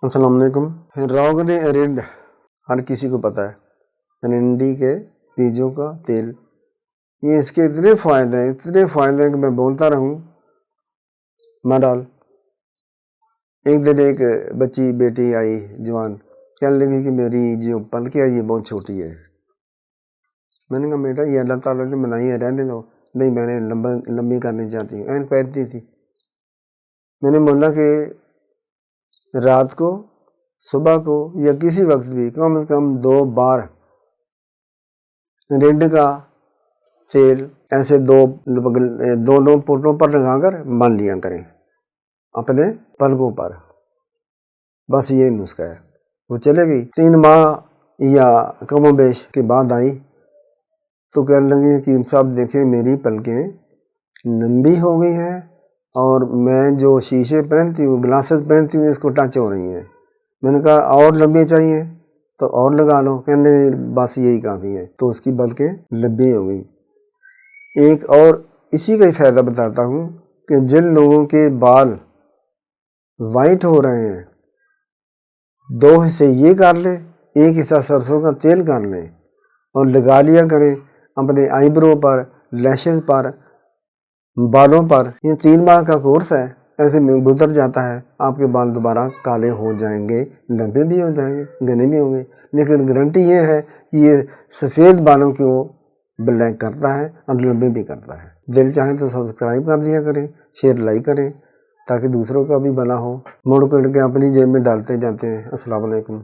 السلام علیکم۔ روغن ارنڈ ہر کسی کو پتہ ہے، ارنڈی کے بیجوں کا تیل، یہ اس کے اتنے فائدے ہیں کہ میں بولتا رہوں نہ ڈال۔ ایک دن ایک بچی بیٹی آئی جوان، کہنے لگی کہ میری جو پلکیں ہے یہ بہت چھوٹی ہے۔ میں نے کہا بیٹا یہ اللہ تعالیٰ نے بنائی ہے، رہنے دو۔ نہیں میں نے لمبی کرنی چاہتی ہوں۔ پہنتی تھی۔ میں نے بولا کہ رات کو، صبح کو یا کسی وقت بھی کم از کم 2 بار رنڈ کا تیل ایسے دونوں پٹوں پر لگا کر باندھ لیا کریں اپنے پلکوں پر۔ بس یہ نسخہ ہے۔ وہ چلے گئی 3 ماہ یا کم و بیش کے بعد آئی تو کہنے لگی حکیم صاحب دیکھیں میری پلکیں لمبی ہو گئی ہیں اور میں جو شیشے پہنتی ہوں، گلاسز پہنتی ہوں، اس کو ٹچ ہو رہی ہیں۔ میں نے کہا اور لمبی چاہیے تو اور لگا لو۔ کہنے بس یہی کافی ہے۔ تو اس کی پلکیں لمبی ہو گئی۔ ایک اور اسی کا ہی فائدہ بتاتا ہوں کہ جن لوگوں کے بال وائٹ ہو رہے ہیں 2 حصے یہ کر لیں، ایک حصہ سرسوں کا تیل کر لیں اور لگا لیا کریں اپنے آئی برو پر، لیشز پر، بالوں پر۔ یہ 3 ماہ کا کورس ہے، ایسے میں گزر جاتا ہے، آپ کے بال دوبارہ کالے ہو جائیں گے، لمبے بھی ہو جائیں گے، گھنے بھی ہوں گے۔ لیکن گارنٹی یہ ہے کہ یہ سفید بالوں کو بلیک کرتا ہے اور لمبے بھی کرتا ہے۔ دل چاہیں تو سبسکرائب کر دیا کریں، شیئر لائک کریں تاکہ دوسروں کا بھی بھلا ہو۔ مڑ کر کے اپنی جیب میں ڈالتے جاتے ہیں۔ السلام علیکم۔